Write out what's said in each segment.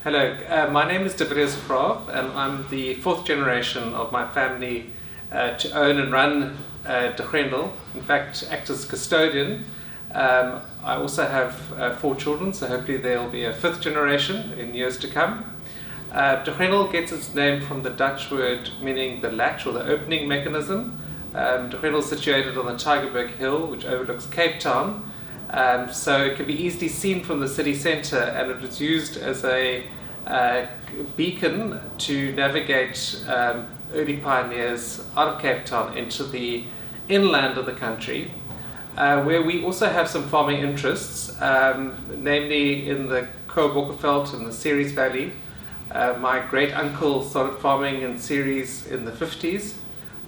Hello, my name is Berg Syrah, and I'm the fourth generation of my family to own and run Grendel. In fact, act as custodian. I also have 4 children, so hopefully there'll be a 5th generation in years to come. Grendel gets its name from the Dutch word meaning the latch or the opening mechanism. Grendel is situated on the Tygerberg Hill, which overlooks Cape Town. So it can be easily seen from the city centre, and it was used as a beacon to navigate early pioneers out of Cape Town into the inland of the country, where we also have some farming interests, namely in the Bokkerveld in the Ceres Valley. My great uncle started farming in Ceres in the 50s,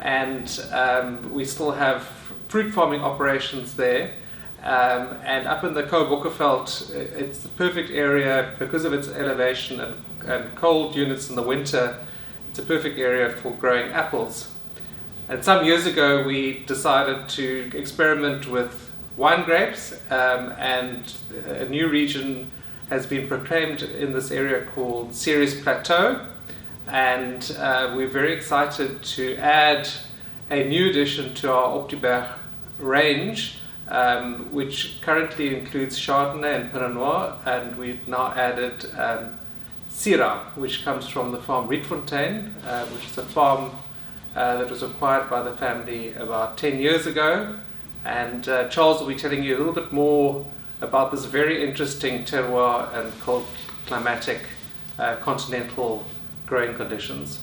and we still have fruit farming operations there. And up in the Bokkerveld, it's the perfect area because of its elevation and cold units in the winter. It's a perfect area for growing apples. And some years ago we decided to experiment with wine grapes, and a new region has been proclaimed in this area called Ceres Plateau, and we're very excited to add a new addition to our Optiberg range, which currently includes Chardonnay and Pinot Noir, and we've now added Syrah, which comes from the farm Rietfontein, which is a farm that was acquired by the family about 10 years ago. And Charles will be telling you a little bit more about this very interesting terroir and cold climatic continental growing conditions.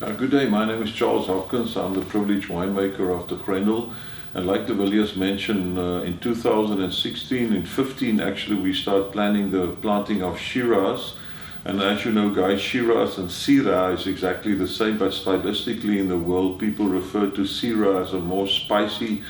Good day, my name is Charles Hopkins. I'm the privileged winemaker of the Grendel. And like de Villiers mentioned, in 2016 and 15 actually we start planning the planting of Shiraz. And as you know guys, Shiraz and Syrah is exactly the same, but stylistically in the world people refer to Syrah as a more spicy,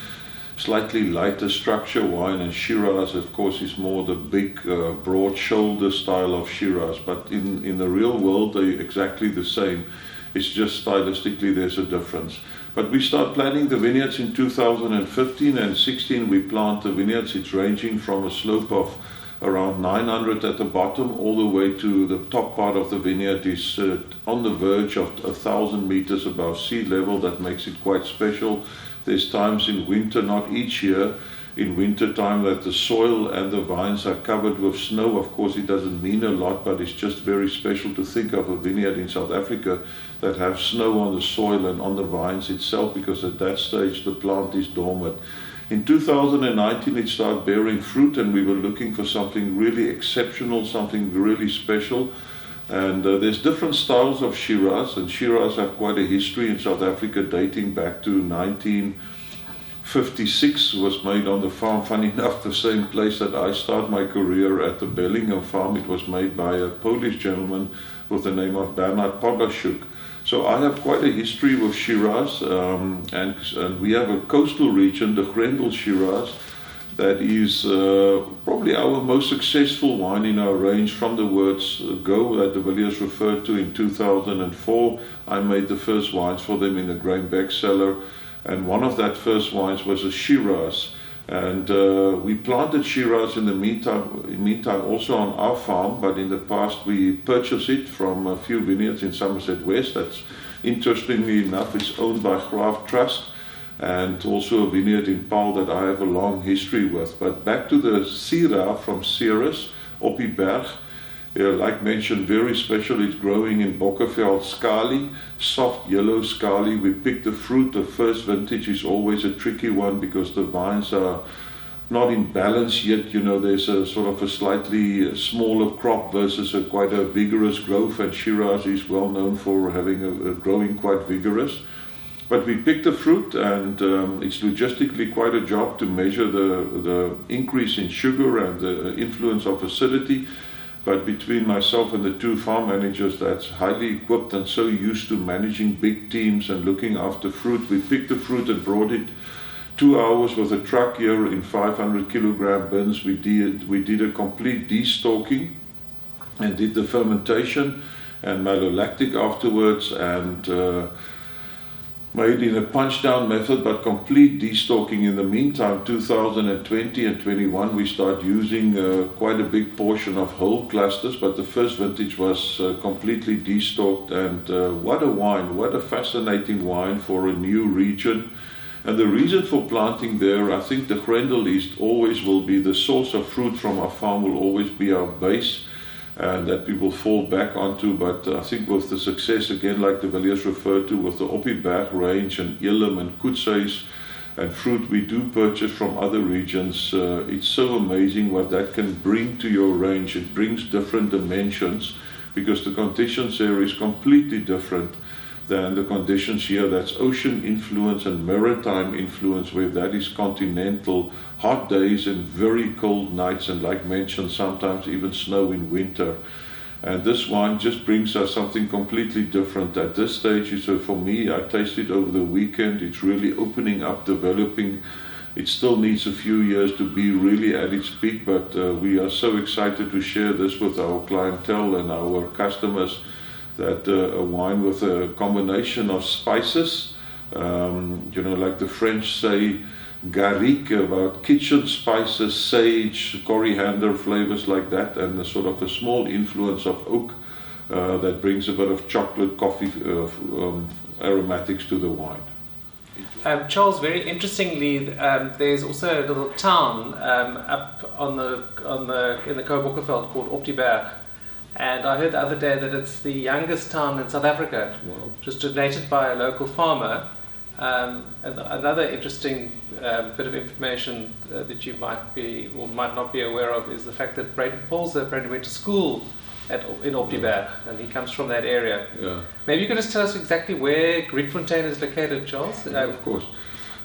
slightly lighter structure wine, and Shiraz of course is more the big broad shoulder style of Shiraz. But in the real world they're exactly the same. It's just stylistically there's a difference. But we start planting the vineyards in 2015 and 16 we plant the vineyards. It's ranging from a slope of around 900 at the bottom all the way to the top part of the vineyard is on the verge of 1,000 meters above sea level. That makes it quite special. There's times in winter, not each year, in winter time that the soil and the vines are covered with snow. Of course it doesn't mean a lot, but it's just very special to think of a vineyard in South Africa that have snow on the soil and on the vines itself, because at that stage the plant is dormant. In 2019 it started bearing fruit, and we were looking for something really exceptional, something really special. And there's different styles of Shiraz, and Shiraz have quite a history in South Africa dating back to 1956, was made on the farm, funny enough the same place that I started my career at the Bellingham farm. It was made by a Polish gentleman with the name of Bernard Podlasiuk. So I have quite a history with Shiraz, and we have a coastal region, the Grendel Shiraz, that is probably our most successful wine in our range from the words go that de Villiers referred to in 2004. I made the first wines for them in the grain Berg Syrah, and one of that first wines was a Shiraz. And we planted Shiraz in the meantime also on our farm, but in the past we purchased it from a few vineyards in Somerset West. That's interestingly enough is owned by Graaf Trust, and also a vineyard in Paarl that I have a long history with. But back to the Syrah from Ceres, Optiberg. Like mentioned, very special. It's growing in Bokkerveld Scali, soft yellow Scali. We pick the fruit. The first vintage is always a tricky one because the vines are not in balance yet. You know, there's a sort of a slightly smaller crop versus quite a vigorous growth, and Shiraz is well known for having a growing quite vigorous. But we pick the fruit, and it's logistically quite a job to measure the increase in sugar and the influence of acidity. But between myself and the 2 farm managers that's highly equipped and so used to managing big teams and looking after fruit, we picked the fruit and brought it 2 hours with a truck here in 500 kilogram bins. We did a complete destalking and did the fermentation and malolactic afterwards, and made in a punch-down method, but complete destalking. In the meantime, 2020 and 21, we start using quite a big portion of whole clusters, but the first vintage was completely destalked, and what a wine, what a fascinating wine for a new region. And the reason for planting there, I think the Grendel East always will be the source of fruit from our farm, will always be our base, and that we will fall back onto. But I think with the success, again, like de Villiers referred to, with the Berg range and Elim and Koetseis and fruit we do purchase from other regions, it's so amazing what that can bring to your range. It brings different dimensions, because the conditions there is completely different than the conditions here. That's ocean influence and maritime influence, where that is continental, hot days and very cold nights, and like mentioned, sometimes even snow in winter. And this wine just brings us something completely different at this stage. So for me, I tasted over the weekend, it's really opening up, developing. It still needs a few years to be really at its peak, but we are so excited to share this with our clientele and our customers, that a wine with a combination of spices, like the French say, garrigue, about kitchen spices, sage, coriander, flavors like that, and a sort of a small influence of oak that brings a bit of chocolate, coffee aromatics to the wine. Charles, very interestingly, there's also a little town up in the Kobokkeveld called Berg. And I heard the other day that it's the youngest town in South Africa. Wow. It was donated by a local farmer. And another interesting bit of information that you might be or might not be aware of is the fact that Braden Paulser apparently went to school in Berg, and he comes from that area. Yeah. Maybe you could just tell us exactly where Rietfontein is located, Charles? Of course.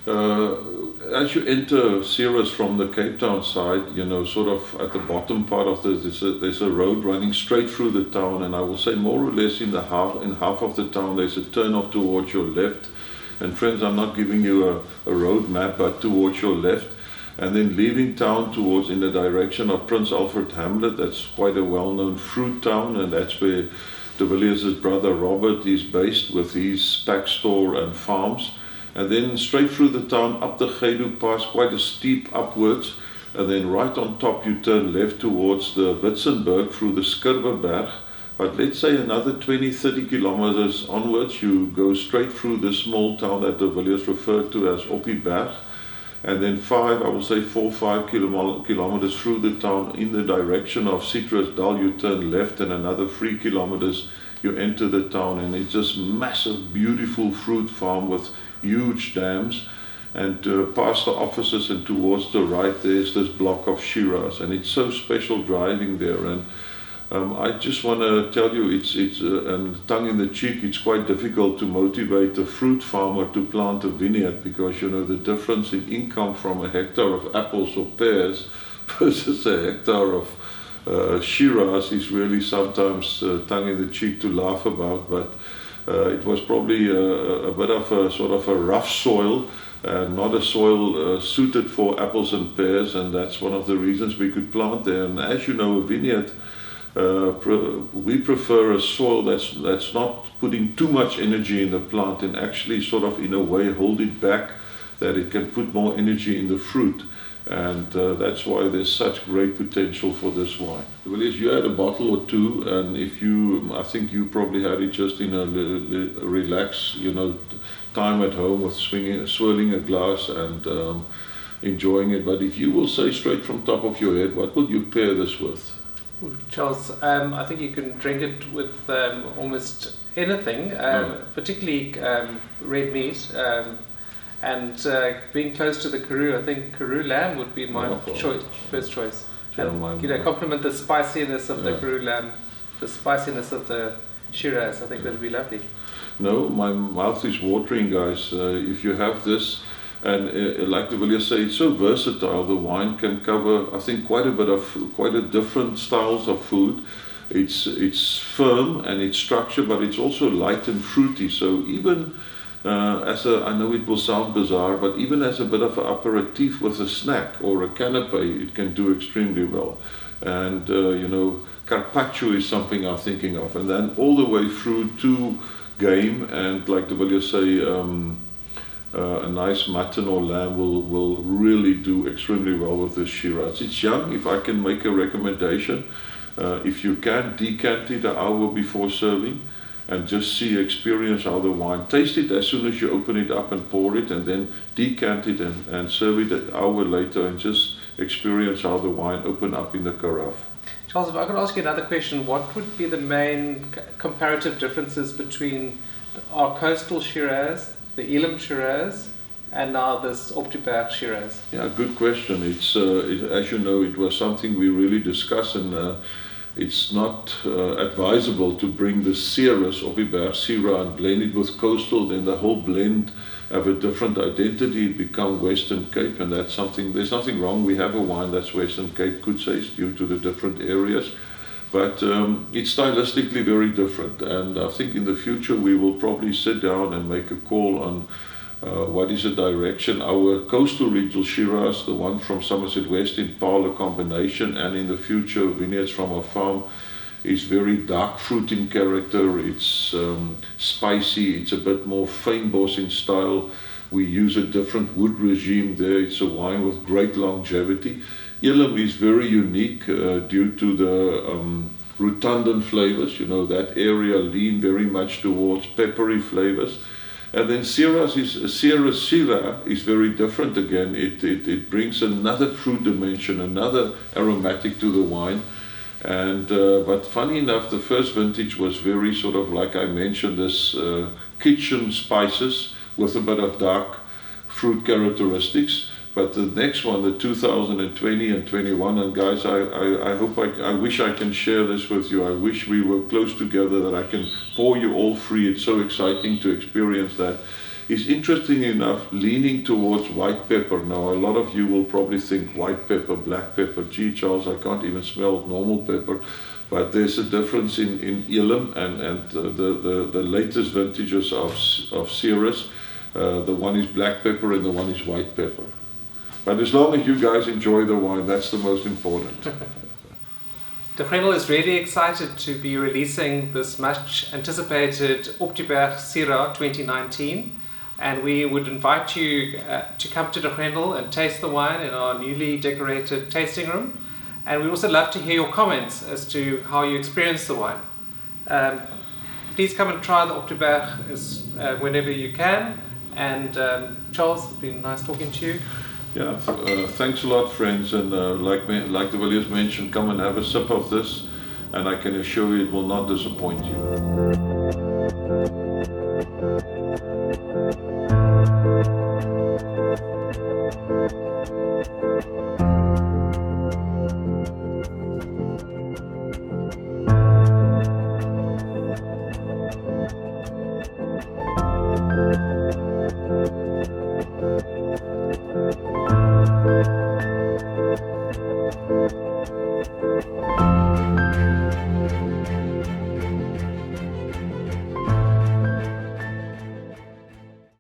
As you enter Syrahs from the Cape Town side, sort of at the bottom part of there's a road running straight through the town, and I will say more or less in half of the town there's a turn off towards your left. And friends, I'm not giving you a road map, but towards your left, and then leaving town towards in the direction of Prince Alfred Hamlet. That's quite a well-known fruit town, and that's where de Villiers' brother Robert is based with his pack store and farms. And then straight through the town, up the Gedu Pass, quite a steep upwards, and then right on top you turn left towards the Witzenberg through the Skirberberg. But let's say another 20-30 kilometers onwards, you go straight through this small town that de Villiers referred to as Berg. And then 4 or 5 kilometers through the town in the direction of Citrusdal, you turn left, and another 3 kilometers you enter the town, and it's just massive, beautiful fruit farm with huge dams. And past the offices and towards the right there's this block of Syrahs, and it's so special driving there. And I just want to tell you, it's and tongue in the cheek, it's quite difficult to motivate a fruit farmer to plant a vineyard, because the difference in income from a hectare of apples or pears versus a hectare of Syrahs is really sometimes tongue in the cheek to laugh about. But it was probably a bit of a sort of a rough soil, not a soil suited for apples and pears, and that's one of the reasons we could plant there. And as you know, a vineyard, we prefer a soil that's not putting too much energy in the plant, and actually sort of in a way hold it back, that it can put more energy in the fruit. And that's why there's such great potential for this wine. Well, yes, you had a bottle or two, and I think you probably had it just in a relax, time at home with swirling a glass and enjoying it. But if you will say straight from top of your head, what will you pair this with? Charles, I think you can drink it with almost anything, particularly red meat. And being close to the Karoo, I think Karoo lamb would be my first choice. And complement the spiciness of the Karoo lamb, the spiciness of the Syrahs. I think that would be lovely. No, my mouth is watering, guys. If you have this, and like de Villiers say, it's so versatile. The wine can cover, I think, quite a different styles of food. It's firm and it's structured, but it's also light and fruity. So even I know it will sound bizarre, but even as a bit of an aperitif with a snack or a canapé, it can do extremely well. And carpaccio is something I'm thinking of, and then all the way through to game, and like the Villiers say, a nice mutton or lamb will really do extremely well with this Syrah. It's young. If I can make a recommendation, if you can, decant it an hour before serving and just experience how the wine. Taste it as soon as you open it up and pour it, and then decant it and serve it an hour later and just experience how the wine open up in the carafe. Charles, if I could ask you another question, what would be the main comparative differences between our coastal Shiraz, the Elam Shiraz, and now this Berg Shiraz? Yeah, good question. It's as you know, it was something we really discussed, and it's not advisable to bring the Syrahs of Berg Syrah and blend it with coastal. Then the whole blend have a different identity, become Western Cape, and that's something. There's nothing wrong. We have a wine that's Western Cape, could say, due to the different areas. But it's stylistically very different, and I think in the future we will probably sit down and make a call on what is the direction. Our coastal regional Shiraz, the one from Somerset West in Parlour combination, and in the future vineyards from our farm, is very dark fruit in character. It's spicy, it's a bit more fynbos in style. We use a different wood regime there. It's a wine with great longevity. Elam is very unique due to the rotundant flavors. You know, that area lean very much towards peppery flavors. And then Syrah is very different again. It brings another fruit dimension, another aromatic to the wine. And but funny enough, the first vintage was very sort of, like I mentioned, this kitchen spices with a bit of dark fruit characteristics. But the next one, the 2020 and 21, and guys, I wish I can share this with you. I wish we were close together, that I can pour you all free. It's so exciting to experience that. It's interesting enough leaning towards white pepper. Now, a lot of you will probably think white pepper, black pepper. Gee, Charles, I can't even smell normal pepper. But there's a difference in Elam and the latest vintages of Syrahs. The one is black pepper and the one is white pepper. But as long as you guys enjoy the wine, that's the most important. De Grendel is really excited to be releasing this much anticipated Berg Syrah 2019, and we would invite you to come to De Grendel and taste the wine in our newly decorated tasting room. And we'd also love to hear your comments as to how you experience the wine. Please come and try the Berg whenever you can. And Charles, it's been nice talking to you. Yeah, thanks a lot, friends, and like the Villiers mentioned, come and have a sip of this, and I can assure you it will not disappoint you.